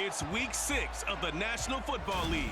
It's week 6 of the National Football League.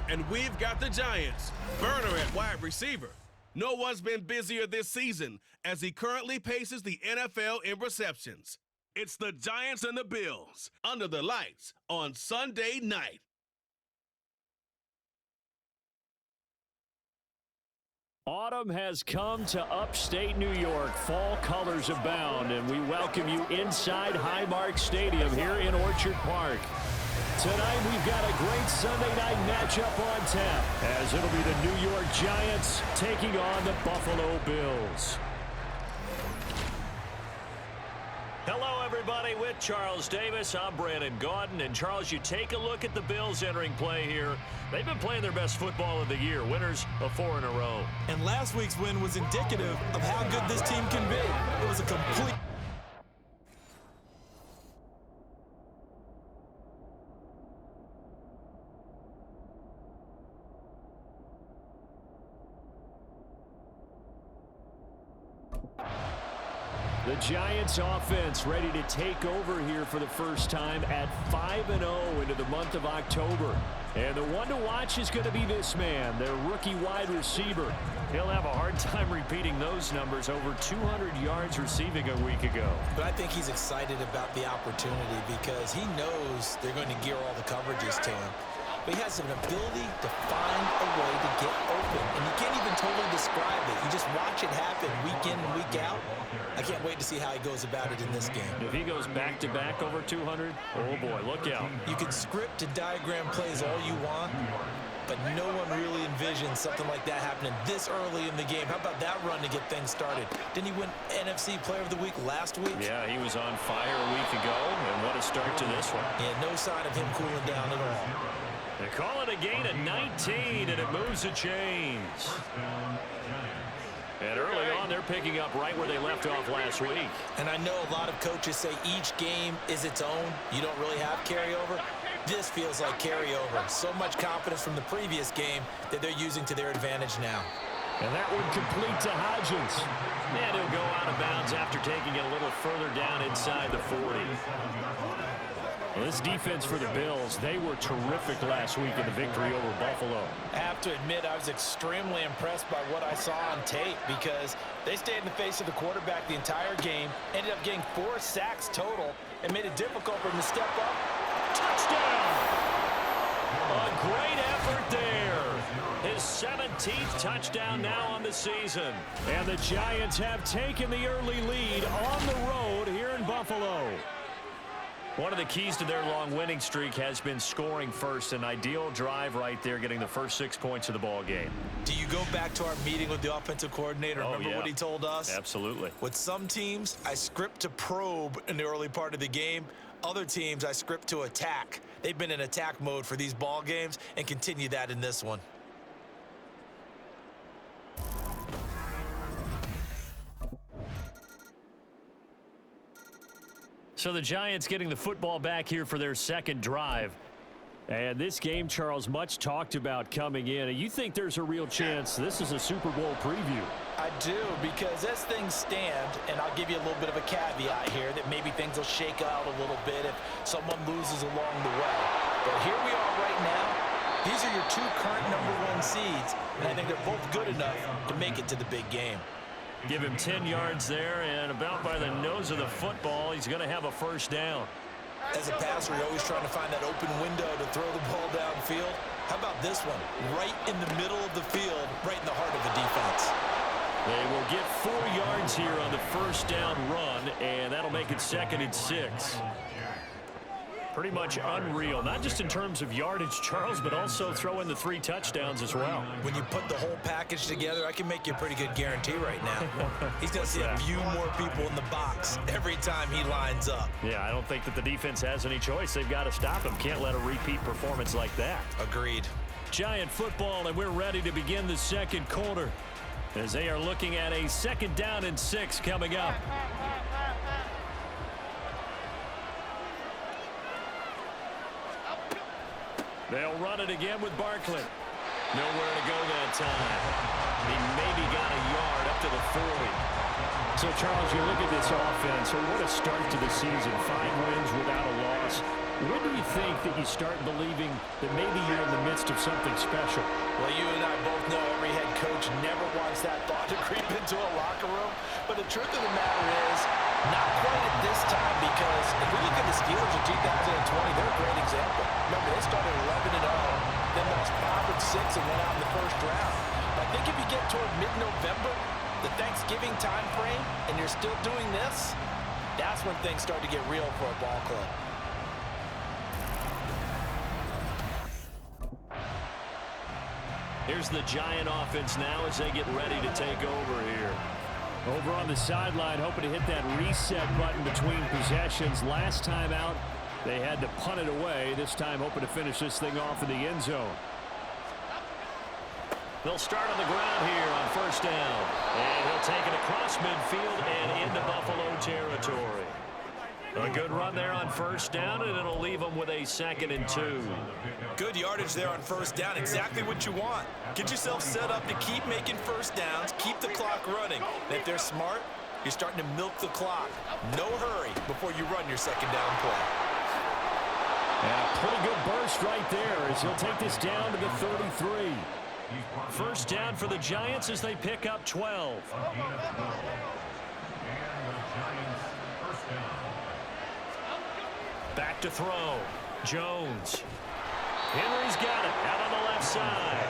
And we've got the Giants. Burner at wide receiver. No one's been busier this season as he currently paces the NFL in receptions. It's the Giants and the Bills under the lights on Sunday night. Autumn has come to upstate New York. Fall colors abound, and we welcome you inside Highmark Stadium here in Orchard Park. Tonight, we've got a great Sunday night matchup on tap, as it'll be the New York Giants taking on the Buffalo Bills. Hello, everybody. With Charles Davis, I'm Brandon Gaudin. And, Charles, you take a look at the Bills entering play here. They've been playing their best football of the year, winners of 4 in a row. And last week's win was indicative of how good this team can be. It was a complete... The Giants offense ready to take over here for the first time at 5-0 into the month of October. And the one to watch is going to be this man, their rookie wide receiver. He'll have a hard time repeating those numbers, over 200 yards receiving a week ago. But I think he's excited about the opportunity because he knows they're going to gear all the coverages to him. But he has an ability to find a way to get open. And you can't even totally describe it. You just watch it happen week in and week out. I can't wait to see how he goes about it in this game. If he goes back-to-back over 200, oh boy, look out. You can script and diagram plays all you want, but no one really envisions something like that happening this early in the game. How about that run to get things started? Didn't he win NFC Player of the Week last week? Yeah, he was on fire a week ago, and what a start to this one. Yeah, no sign of him cooling down at all. They call it a gain of 19, and it moves the chains. And early on, they're picking up right where they left off last week. And I know a lot of coaches say each game is its own. You don't really have carryover. This feels like carryover. So much confidence from the previous game that they're using to their advantage now. And that would complete to Hodgins. And he'll go out of bounds after taking it a little further down inside the 40. Well, this defense for the Bills, they were terrific last week in the victory over Buffalo. I have to admit, I was extremely impressed by what I saw on tape because they stayed in the face of the quarterback the entire game, ended up getting 4 sacks total, and made it difficult for him to step up. Touchdown! A great effort there. His 17th touchdown now on the season. And the Giants have taken the early lead on the road here in Buffalo. One of the keys to their long winning streak has been scoring first. An ideal drive right there, getting the first 6 points of the ball game. Do you go back to our meeting with the offensive coordinator? Remember what he told us? Absolutely. With some teams, I script to probe in the early part of the game. Other teams, I script to attack. They've been in attack mode for these ball games and continue that in this one. So the Giants getting the football back here for their second drive. And this game, Charles, much talked about coming in. And you think there's a real chance this is a Super Bowl preview? I do, because as things stand, and I'll give you a little bit of a caveat here, that maybe things will shake out a little bit if someone loses along the way. But here we are right now. These are your 2 current #1 seeds, and I think they're both good enough to make it to the big game. Give him 10 yards there, and about by the nose of the football, he's going to have a first down. As a passer, you're always trying to find that open window to throw the ball downfield. How about this one? Right in the middle of the field, right in the heart of the defense. They will get 4 yards here on the first down run, and that'll make it 2nd and 6. Pretty much unreal, not just in terms of yardage, Charles, but also throw in the 3 touchdowns as well. When you put the whole package together, I can make you a pretty good guarantee right now. He's going to see a few more people in the box every time he lines up. Yeah, I don't think that the defense has any choice. They've got to stop him. Can't let a repeat performance like that. Agreed. Giant football, and we're ready to begin the second quarter as they are looking at a 2nd down and 6 coming up. They'll run it again with Barkley. Nowhere to go that time. He maybe got a yard up to the 40. So, Charles, you look at this offense, so what a start to the season. 5 wins without a loss. When do you think that you start believing that maybe you're in the midst of something special? Well, you and I both know every head coach never wants that thought to creep into a locker room. But the truth of the matter is, not quite at this time, because if we look at the Steelers in 2020, they're a great example. Remember, they started 11-0, then lost 5 of 6 and went out in the first round. But I think if you get toward mid-November, the Thanksgiving time frame, and you're still doing this, that's when things start to get real for a ball club. Here's the Giant offense now as they get ready to take over here. Over on the sideline, hoping to hit that reset button between possessions. Last time out, they had to punt it away. This time, hoping to finish this thing off in the end zone. They'll start on the ground here on first down. And he'll take it across midfield and into Buffalo territory. A good run there on first down, and it'll leave them with a 2nd and 2. Good yardage there on first down. Exactly what you want. Get yourself set up to keep making first downs, keep the clock running. And if they're smart, you're starting to milk the clock. No hurry before you run your second down play. And a pretty good burst right there as he'll take this down to the 33. First down for the Giants as they pick up 12. Back to throw. Jones. Henry's got it out on the left side.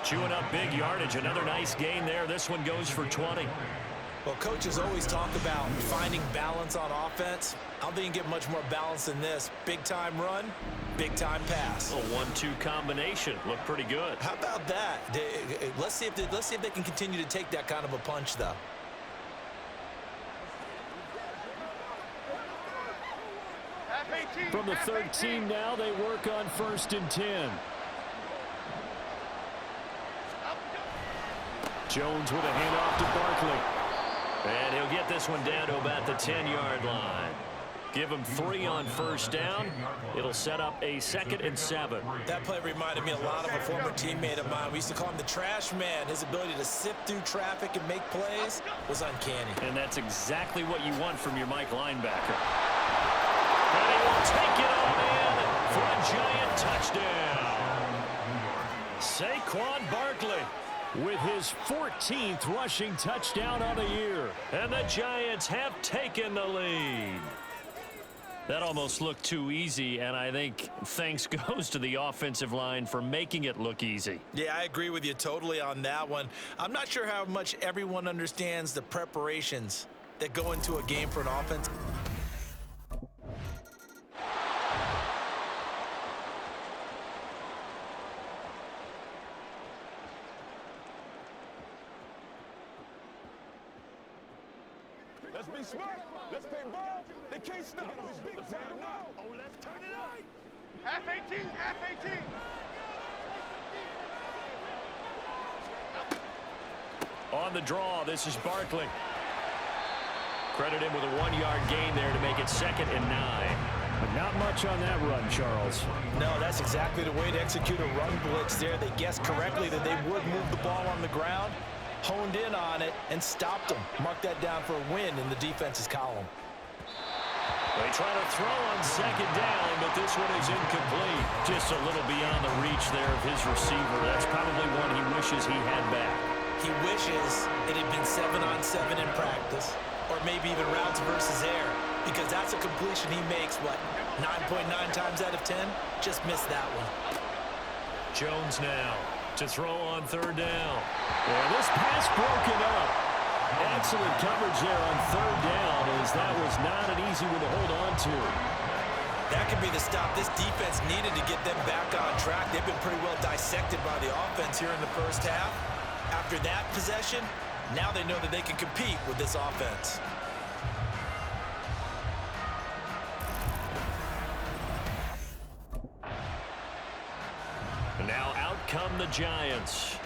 Chewing up big yardage. Another nice gain there. This one goes for 20. Well, coaches always talk about finding balance on offense. I don't think you can get much more balance than this. Big-time run, big-time pass. A 1-2 combination. Looked pretty good. How about that? Let's see if they can continue to take that kind of a punch, though. From the 13 now, they work on 1st and 10. Jones with a handoff to Barkley. And he'll get this one down to about the 10-yard line. Give him 3 on first down. It'll set up a 2nd and 7. That play reminded me a lot of a former teammate of mine. We used to call him the trash man. His ability to sift through traffic and make plays was uncanny. And that's exactly what you want from your Mike linebacker. And he will take it on in for a Giant touchdown. Saquon Barkley with his 14th rushing touchdown on the year. And the Giants have taken the lead. That almost looked too easy, and I think thanks goes to the offensive line for making it look easy. Yeah, I agree with you totally on that one. I'm not sure how much everyone understands the preparations that go into a game for an offense. Let's be smart. Let's play ball. They can't stop us. Big time now. Oh, let's turn it up. Half 18, half 18. On the draw, this is Barkley. Credit him with a 1-yard gain there to make it 2nd and 9. But not much on that run, Charles. No, that's exactly the way to execute a run blitz there. They guessed correctly that they would move the ball on the ground, honed in on it, and stopped them. Mark that down for a win in the defense's column. They try to throw on 2nd down, but this one is incomplete. Just a little beyond the reach there of his receiver. That's probably one he wishes he had back. He wishes it had been 7-on-7 in practice, or maybe even routes versus air, because that's a completion he makes, what, 9.9 times out of 10? Just missed that one. Jones now to throw on 3rd down. And this pass broken up. Excellent coverage there on 3rd down, as that was not an easy one to hold on to. That could be the stop this defense needed to get them back on track. They've been pretty well dissected by the offense here in the first half. After that possession, now they know that they can compete with this offense. And now out come the Giants.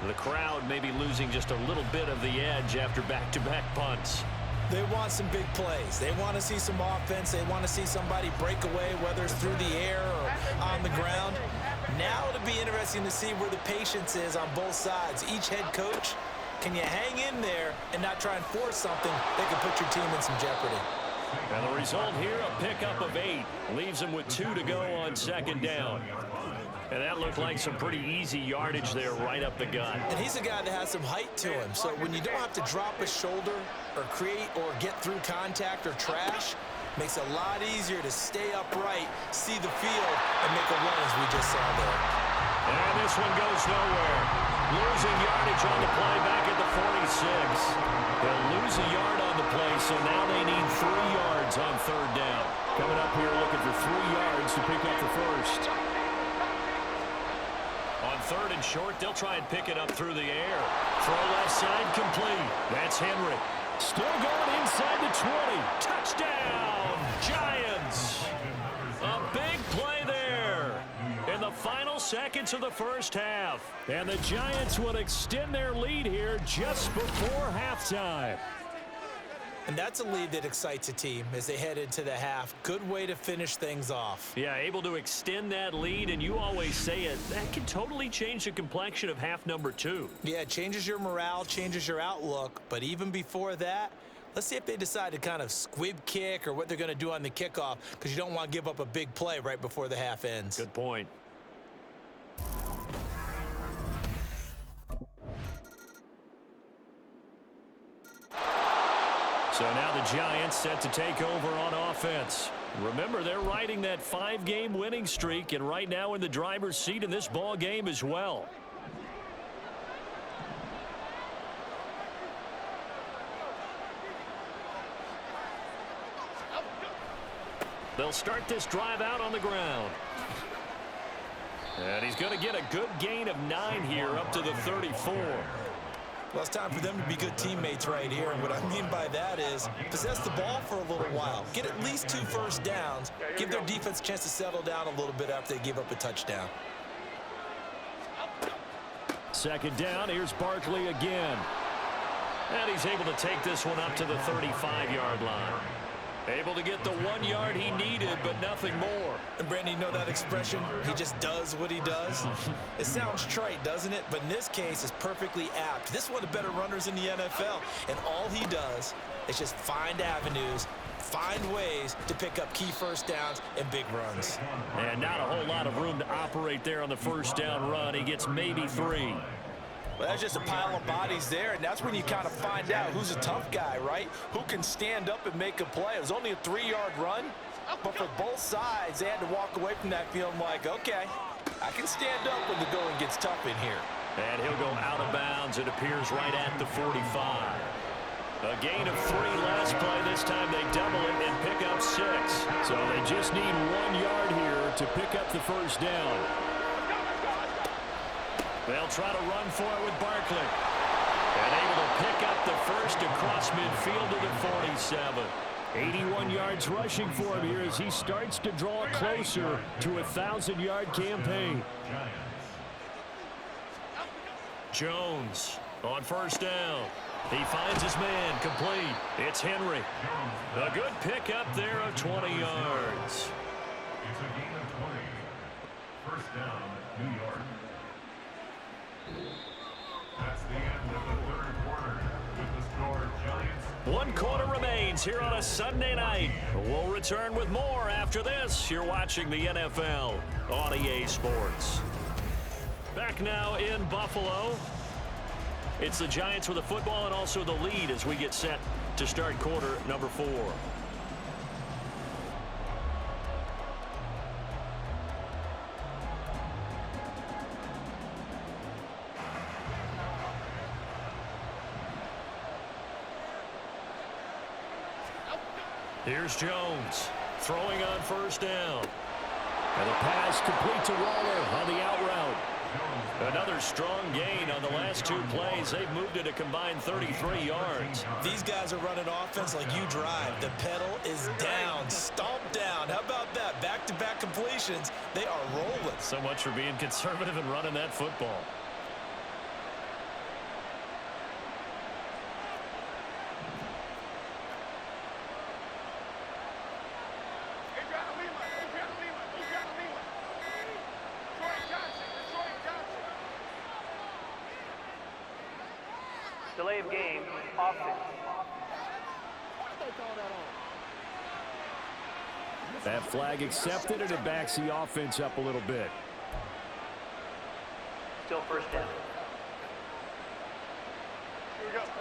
The crowd may be losing just a little bit of the edge after back-to-back punts. They want some big plays. They want to see some offense. They want to see somebody break away, whether it's through the air or on the ground. Now it'll be interesting to see where the patience is on both sides. Each head coach, can you hang in there and not try and force something that could put your team in some jeopardy? And the result here, a pickup of 8. Leaves him with 2 to go on second down. And that looked like some pretty easy yardage there right up the gut. And he's a guy that has some height to him. So when you don't have to drop a shoulder or create or get through contact or trash, makes it a lot easier to stay upright, see the field, and make a run as we just saw there. And this one goes nowhere. Losing yardage on the play back at the 46. They'll lose a yard on the play, so now they need 3 yards on third down. Coming up here looking for 3 yards to pick up the first. On third and short, they'll try and pick it up through the air. Throw left side complete. That's Henry. Still going inside the 20. Touchdown, Giants. A big play there in the final seconds of the first half. And the Giants will extend their lead here just before halftime. And that's a lead that excites a team as they head into the half. Good way to finish things off. Yeah, able to extend that lead, and you always say it, that can totally change the complexion of half number 2. Yeah, it changes your morale, changes your outlook. But even before that, let's see if they decide to kind of squib kick or what they're going to do on the kickoff, because you don't want to give up a big play right before the half ends. Good point. So now the Giants set to take over on offense. Remember, they're riding that 5-game winning streak, and right now in the driver's seat in this ball game as well. They'll start this drive out on the ground. And he's going to get a good gain of 9 here up to the 34. Well, it's time for them to be good teammates right here. And what I mean by that is possess the ball for a little while. Get at least 2 first downs. Give their defense a chance to settle down a little bit after they give up a touchdown. Second down, here's Barkley again. And he's able to take this one up to the 35-yard line. Able to get the 1 yard he needed, but nothing more. And Brandon, you know that expression? He just does what he does. It sounds trite, doesn't it? But in this case, it's perfectly apt. This is one of the better runners in the NFL. And all he does is just find avenues, find ways to pick up key first downs and big runs. And not a whole lot of room to operate there on the first down run. He gets maybe 3. Well, that's just a pile of bodies there, and that's when you kind of find out who's a tough guy, right? Who can stand up and make a play. It was only a 3-yard run, but for both sides, they had to walk away from that feeling like, okay, I can stand up when the going gets tough in here. And he'll go out of bounds. It appears right at the 45. A gain of 3 last play. This time they double it and pick up 6. So they just need 1 yard here to pick up the first down. They'll try to run for it with Barkley. And able to pick up the first across midfield to the 47. 81 yards rushing for him here as he starts to draw closer to a 1,000-yard campaign. Jones on first down. He finds his man complete. It's Henry. A good pickup there of 20 yards. It's a gain of 20. First down, New York. That's the end of the third quarter with the score Giants. 1 quarter remains here on a Sunday night. We'll return with more after this. You're watching the NFL on EA Sports. Back now in Buffalo. It's the Giants with the football and also the lead as we get set to start quarter number 4. Here's Jones throwing on first down. And the pass complete to Waller on the out route. Another strong gain on the last 2 plays. They've moved it a combined 33 yards. These guys are running offense like you drive. The pedal is down, stomp down. How about that? Back-to-back completions. They are rolling. So much for being conservative and running that football. Delay of game, offense. That flag accepted, and it backs the offense up a little bit. Still first down.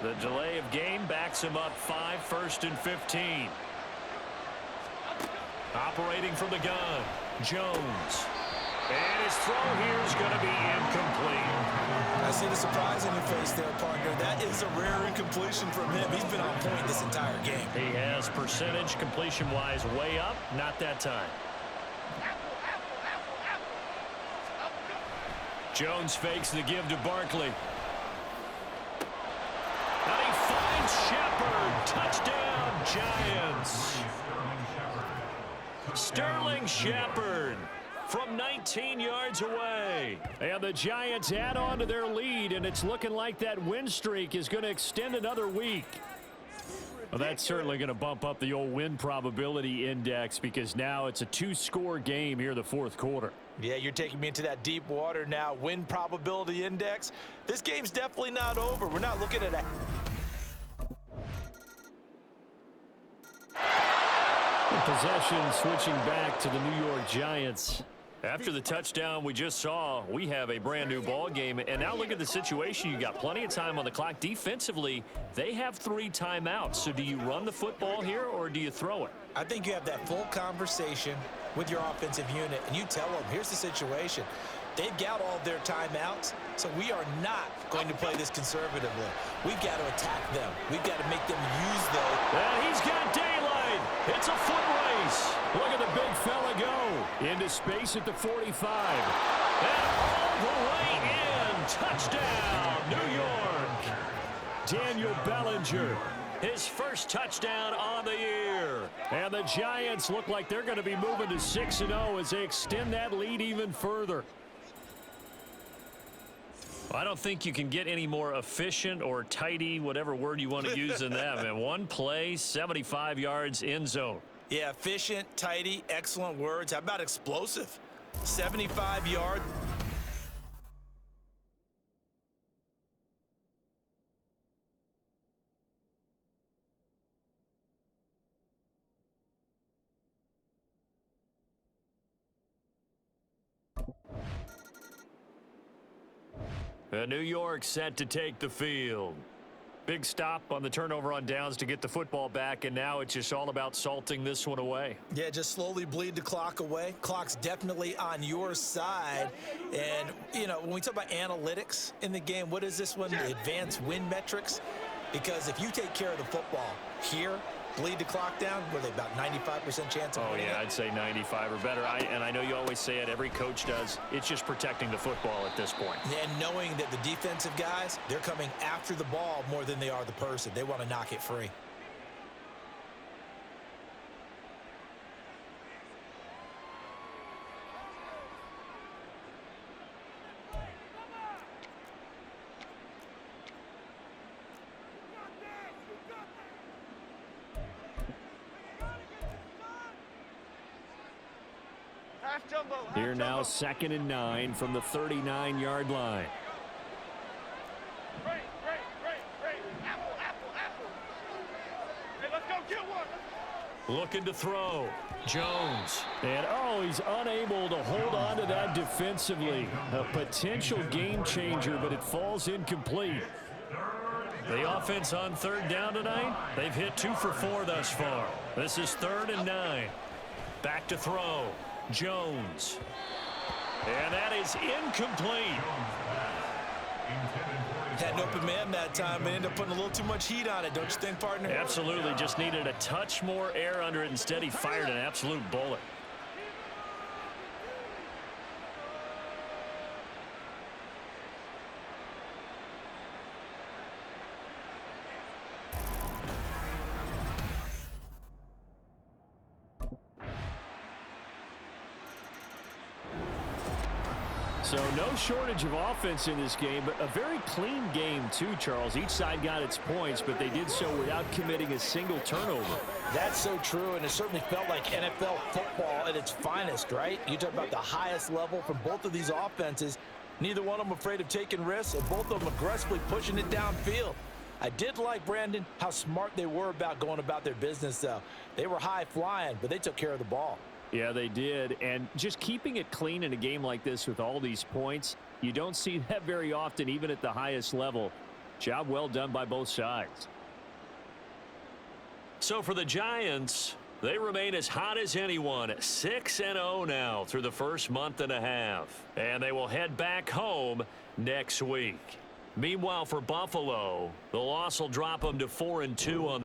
The delay of game backs him up 5, 1st and 15. Operating from the gun, Jones. And his throw here is going to be incomplete. I see the surprise in your face there, partner. That is a rare incompletion from him. He's been on point this entire game. He has percentage completion-wise way up, not that time. Jones fakes the give to Barkley. And he finds Shepard. Touchdown, Giants. Sterling Shepard from 19 yards away. And the Giants add on to their lead, and it's looking like that win streak is going to extend another week. Well, that's certainly going to bump up the old win probability index because now it's a 2-score game here in the fourth quarter. Yeah, you're taking me into that deep water now. Win probability index. This game's definitely not over. We're not looking at a... Possession switching back to the New York Giants. After the touchdown we just saw, we have a brand new ball game. And now look at the situation. You got plenty of time on the clock. Defensively, they have 3 timeouts. So do you run the football here or do you throw it? I think you have that full conversation with your offensive unit, and you tell them, here's the situation. They've got all their timeouts, so we are not going to play this conservatively. We've got to attack them. We've got to make them use those. And he's got daylight. It's a foot race. Look at the big fella go. Into space at the 45. And all the way in. Touchdown, New York. Daniel Bellinger. His first touchdown on the year. And the Giants look like they're going to be moving to 6-0 as they extend that lead even further. I don't think you can get any more efficient or tidy, whatever word you want to use than that, man. One play, 75 yards, end zone. Yeah, efficient, tidy, excellent words. How about explosive? 75 yards. New York set to take the field. Big stop on the turnover on downs to get the football back, and now it's just all about salting this one away. Yeah, just slowly bleed the clock away. Clock's definitely on your side. And, you know, when we talk about analytics in the game, what is this one? The advanced win metrics? Because if you take care of the football here, bleed the clock down, were they about 95% chance of winning? Oh, yeah, I'd say 95 or better. And I know you always say it, every coach does. It's just protecting the football at this point. And knowing that the defensive guys, they're coming after the ball more than they are the person. They want to knock it free. Here now 2nd and 9 from the 39-yard line. Great. Apple. Hey, let's go get one. Looking to throw. Jones. And, he's unable to hold on to that defensively. A potential game changer, but it falls incomplete. The offense on 3rd down tonight, they've hit 2 for 4 thus far. This is 3rd and 9. Back to throw. Jones. And that is incomplete. Had an open man that time and ended up putting a little too much heat on it, don't you think, partner? Absolutely. Just needed a touch more air under it. Instead, he fired an absolute bullet. So no shortage of offense in this game, but a very clean game too, Charles. Each side got its points, but they did so without committing a single turnover. That's so true, and it certainly felt like NFL football at its finest, right? You talk about the highest level from both of these offenses. Neither one of them afraid of taking risks, and both of them aggressively pushing it downfield. I did like, Brandon, how smart they were about going about their business, though. They were high-flying, but they took care of the ball. Yeah, they did. And just keeping it clean in a game like this with all these points, you don't see that very often, even at the highest level. Job well done by both sides. So for the Giants, they remain as hot as anyone, 6-0 now through the first month and a half. And they will head back home next week. Meanwhile, for Buffalo, the loss will drop them to 4-2 on